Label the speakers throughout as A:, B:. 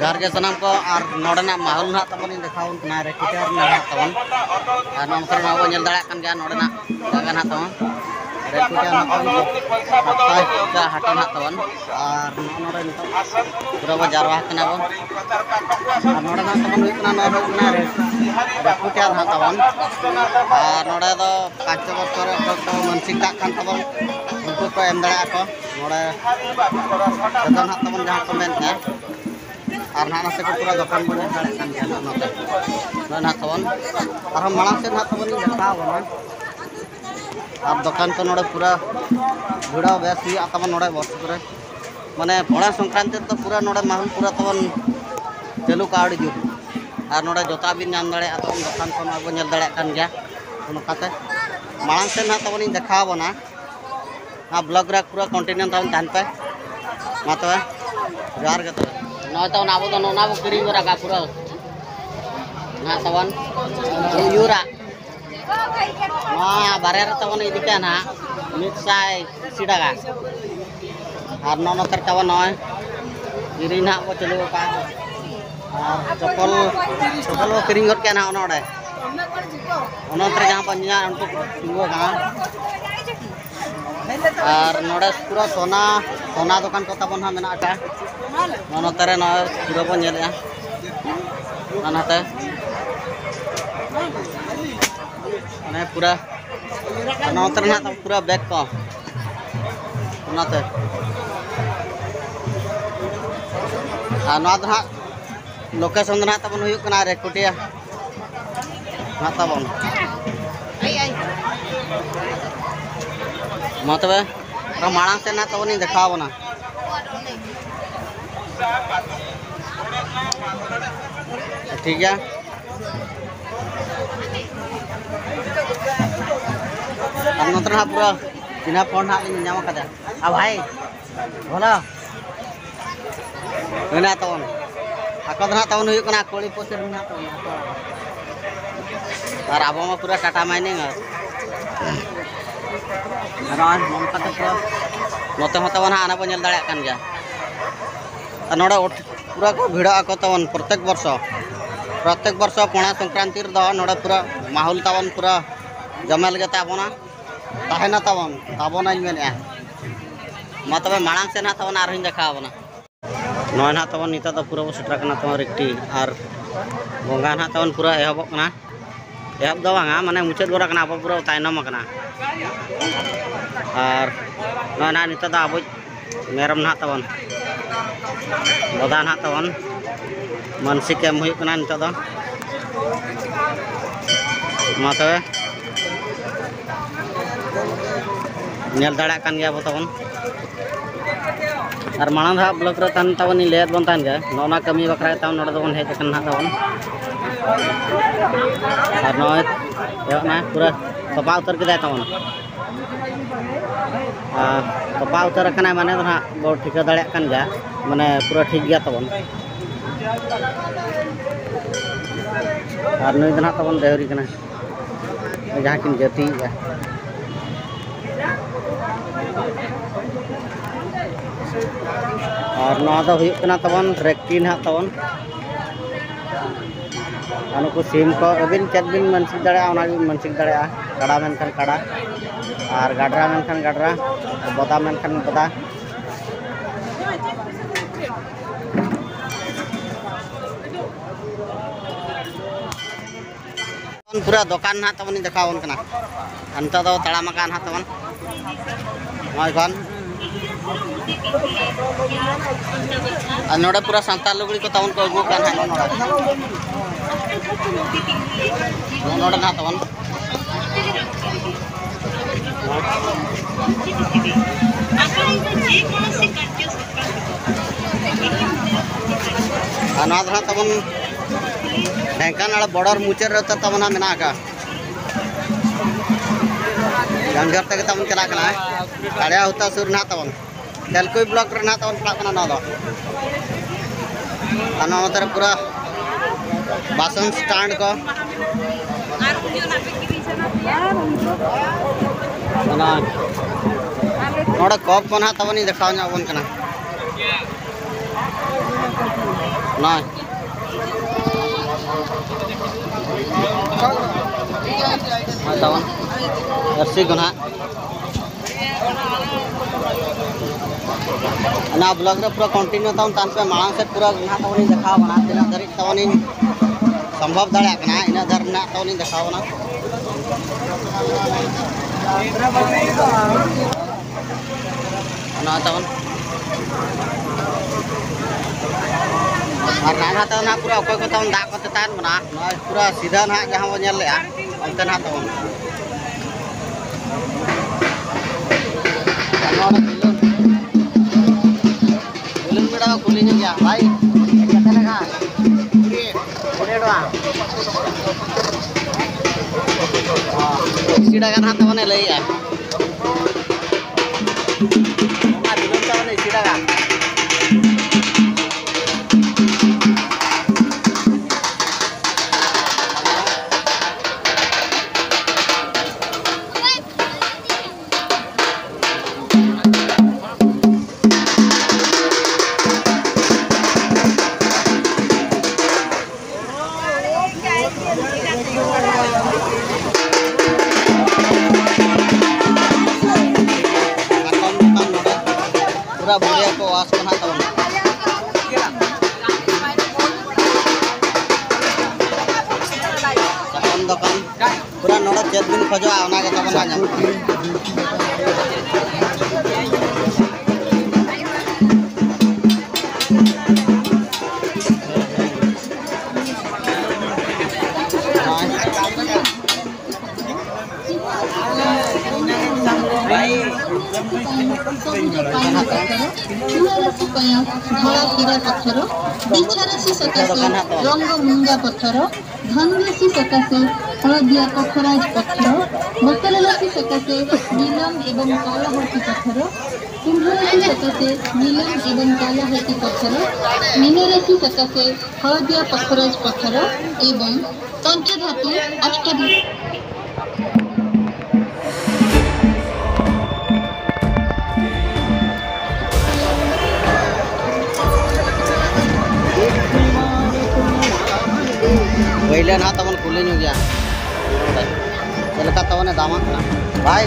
A: Jar के सनाम को और नोडना माहौल ना तबन देखावन ना रेकिटर ना तबन और नमतर ना बो नेल दाड़ा कान गया नोडना जगह ना तबन रेकिटर ना तबन का हाट ना तबन और नोडे नितो पूरा बो जारवा कना बो और नोडना तबन हुइकना नोडना रेकिटर ना तबन और नोडे दो 5 बछर को मानसिक का कान तबन उनको को एम दाड़ा को नोडे जदन ना तबन जहां को मेन है और ना से पूरा दुकान बने दाड़े कान गया ना तबन और हम मांग से ना तबन देखा बना और दुकान को नोड़े पूरा भिड़ा बेस हुआ तबन नोड़े बस करे माने पड़ा संक्रांति तो पूरा नोड़े माहौल पूरा तबन चालू कावड़ी जु और नोड़े जोता बिन नाम दाड़े तबन दुकान को ना नेल दाड़े कान गया नोकाते मांग से ना तबन देखा बना आ ब्लॉग रे पूरा कंटिन्यू तबन धान पे मा तबे जार के तबे नय तबन आबो तो नोना बो किरिंग रागा पूरा ना तबन यूरा ना बारे रे तबन इदिके ना 180 टाका और नोनतर तबन नय किरिंग ना को चलू का और चपल को किरिंग गट के ना ओनोडे ओनोतर जहां पंजा उनको तिंगो का और नोडे पूरा सोना दुकान को तबन हा मेना का नोनतरे न पूरा बो नेलया नानाते माने पूरा नोतर ना पूरा बैग को नाते आ ना द लोकेशन ना तबन हुयु कना रेकुटिया ना तबन मतबे मांग से ना तबन देखा बना ठीक है नोतर ना पूरा चिन्हा फोन हाँ नाम कदा आ भाई बोला ना तबन आको ना तबन हुयु कना कोड़ी पोसेर ना तबन और अब मा पूरा टाटा माइनिंग और मन कते पूरा नोते हो तबन आना बो नेल दाड़ा कान गया नोड़ा पूरा को भिड़ा को तबन प्रत्येक वर्ष पणा संक्रांति नोड़ा पूरा माहौल तबन पूरा जमेल के ताबना ताहेना तबन ताबना मेने मा तबे मांग से ना तबन आर देखा बना नय ना तबन निता तो पूरा सेटर कना तबन रेक्टी और बंगा ना तबन पूरा एहब कना एहब दो बांगा माने मुचाद गोरा कना अब पूरा तायनम कना और नय ना निता दा अब मेरम ना तबन बदा ना तबन मानसिक एम हुई कना निता दो मा तबे नेल दाड़ा कान गया तबन और मांग धा ब्लॉक रे तान तबन लेत बन तान गया नोना कमी बकरा तबन नोडे तबन हेज कन ना तबन और नय ना पूरा तपा उतर के तबन तपा उतर कना माने ना बो ठिका दाड़ा कान गया माने पूरा ठीक गया तबन और नई दना तबन देहरी कना जहां किन जाति और ना तो हुई कना तबन रेक्टी ना तबन अनुको सिम को अबिन चेक बिन मानसिक दाड़ा ओना मानसिक दाड़ा काड़ा मेनखान काड़ा और गाडरा मेनखान गाडरा बदा मेनखान बदा पूरा दुकान ना तबन देखा कना अंत दो तड़ाम का ना तबन नय नोड़े पूरा सांताल लुगड़ी को तबन को अगू कान नोड़े ना तबन ना तबन ढेंकानाल बॉर्डर मुचाद रे तबन मेना का गंजर तक तबन चला कना काड़िया हुता सुर ना तबन तेलकुई ब्लॉक रे ना तबन पड़ा ना दो अनोतर पूरा बासन स्टैंड को नोड़ा कप को ना तबन देखा बन कना Nah. Tahun versi guna. Nah blog रे पूरा कंटिन्यू tahun tanpa malang से पूरा गना tahun ini देखा बना तीन धरी tahun ini संभव दाड़ा कना इन धर ना tahun ini देखा बना ना tahun और ना tahun ना पूरा कोई को tahun दाग को तान बना ना पूरा सीधा ना जहाँ वो nyel ya अंत ना tahun kulinya ya, baik. Kita lagi. Udah doang. Isi dagan hata mana lagi ya? Mama belum tahu nih isi dagan. पूरा बुढ़िया को वास बना tahun दुकान पूरा नोड़ा चेत दिन खोजो आना के तब ना
B: धड़ा पत्थर बिछारासी सकाशे रंग मुंगा पत्थर धनराशि सकाशे हलदिया पखराज पत्थर मकरराशि सकाशे नीलम एवं कालाहती पत्थर कुंभराशि सकाशे नीलम एवं कालाहती पत्थर मीनराशि सकाशे हलदिया पखराज पत्थर एवं पंचधातु अष्टधातु
A: पहले ना तवन खुले नहीं गया चलता तवन दामा भाई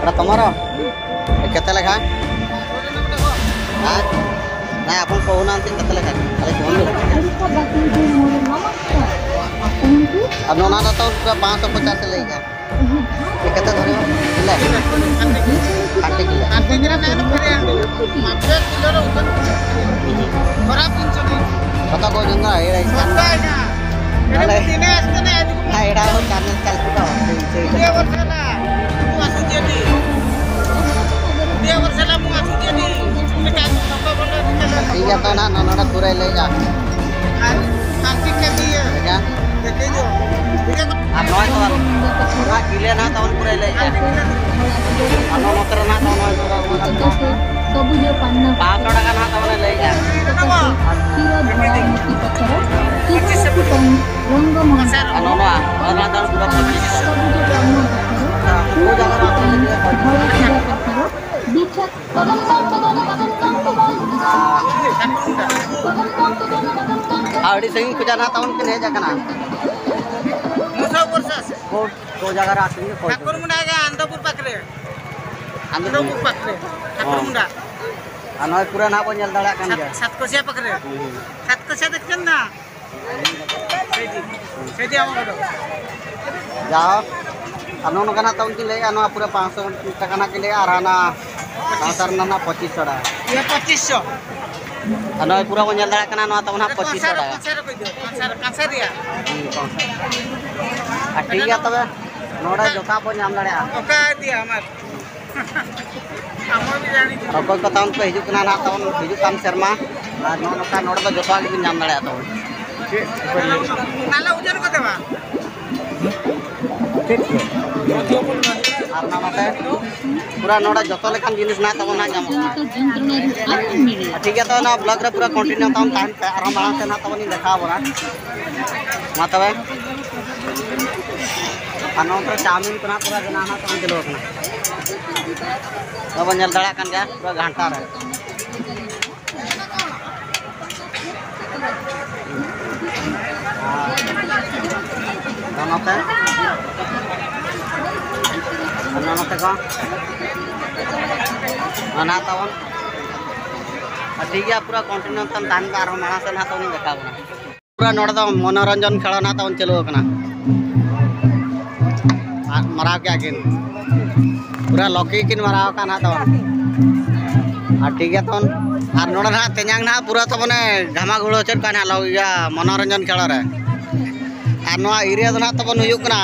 A: अरे तुम्हारा केते लेखा हां ना अपन कहूना अंतिम केते लेखा अरे कौन अब नोना ना तो 550 से लेगा ये केते धरे ले काटे किलो आंगेरा ना फरे मात्र किलो रो उधर खराब जिंस नहीं पता को जंगा एड़ा इसका एड़ा हो चैनल चल पुटा ये वर्षला मु आसु जेडी ये वर्षला मु आसु जेडी बेटा सब बोले ठीक है तो ना नोना पूरा ले जा कांति के दिए क्या देखे जो आप नॉय तो ना किले ना तो पूरा ले जा अनो मोटर ना तो नॉय पूरा
B: सब जो पन्ना
A: 500 টাকা না তো ले जा
B: रंग
A: मंगा अनो ना और तो पूरा 25 आड़ी सही कुछ ना तो उनके नहीं जाना मुसा वर्षा को जगह रास्ते में ठाकुर मुंडा के आंध्रपुर पकड़े आंध्रपुर पकड़े ठाकुर मुंडा अनोय पूरा ना बन जल्दा kan ga सात कोसिया पकड़े सात कोसिया देखन ना सेठी हम करो जाओ अनो न kana taun ki le ano पूरा 500 টাকা ना के ले आराना सार ना 2500 টাকা ये 2500 अनोय पूरा बन जल्दा kana no taun ना 2500 টাকা कांसर रिया ठीक है तबे नोड़ा जोता बन नाम दाड़ा ओका दिया हमार अकोय को ताउन पे हिजुकना ना ताउन हिजुकान शर्मा और नोका नोड़ तो जोता भी नाम दाड़ा ताउन नाला उजर को देवा ठीक है और ना मते पूरा नोड़ा जोतो लेखान जिनिस ना ताउन ना जामो ठीक है तो ना ब्लॉग रे पूरा कंटिन्यू ताउन तान पे आराम आराम से ना ताउन देखा बोला मा तबे अनो तो चाउमीन कना पूरा बनाना ताउन किलो कना अब nyel दाड़ा kan ga पूरा घंटा रहे नोते को ना तवन ठीक है पूरा कंटिन्यू तन तान बार माना से ना तो नहीं देखा पूरा नोड़ दो मनोरंजन खेल ना तवन चलो कना मराव क्या किन पूरा लॉकी किन मराव का ना तवन ठीक है तवन और नोड़ ना तेजांग ना पूरा तो मने घामा घोड़ो चल का ना लॉकिया मनोरंजन खेल रे और नोआ एरिया तो ना तवन हुयुक कना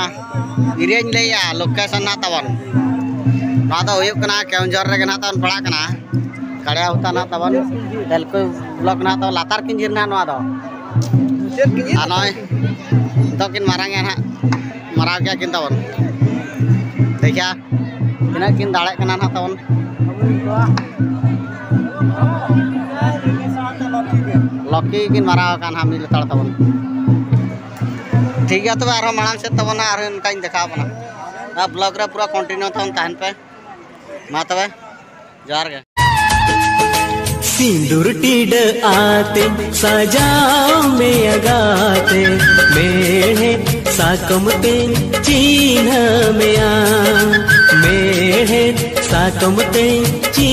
A: एरिया इन लेया लोकेशन ना तवन ना तो हुयुक कना केवंझर रे ना तवन पड़ा कना कड़िया होता ना तवन तेलको ब्लॉक ना तो लातार किन जिरना नोआ दो आनोय तो किन मारांगे ना मराव क्या किन तवन देखा किना किन दाड़े कना ना तवन लॉकी किन मराव कान हम मिल तड़ तवन ठीक है तो आरो मांग से तवन आरो इनका देखा बना ब्लॉग रे पूरा कंटिन्यू तवन तहन पे मा तबे जोहार गे
C: सिंदूर टीड आते सजाओ में अगाते मेढ़े साकमते चिन्ह में आ मेढ़े साकमते चिन्ह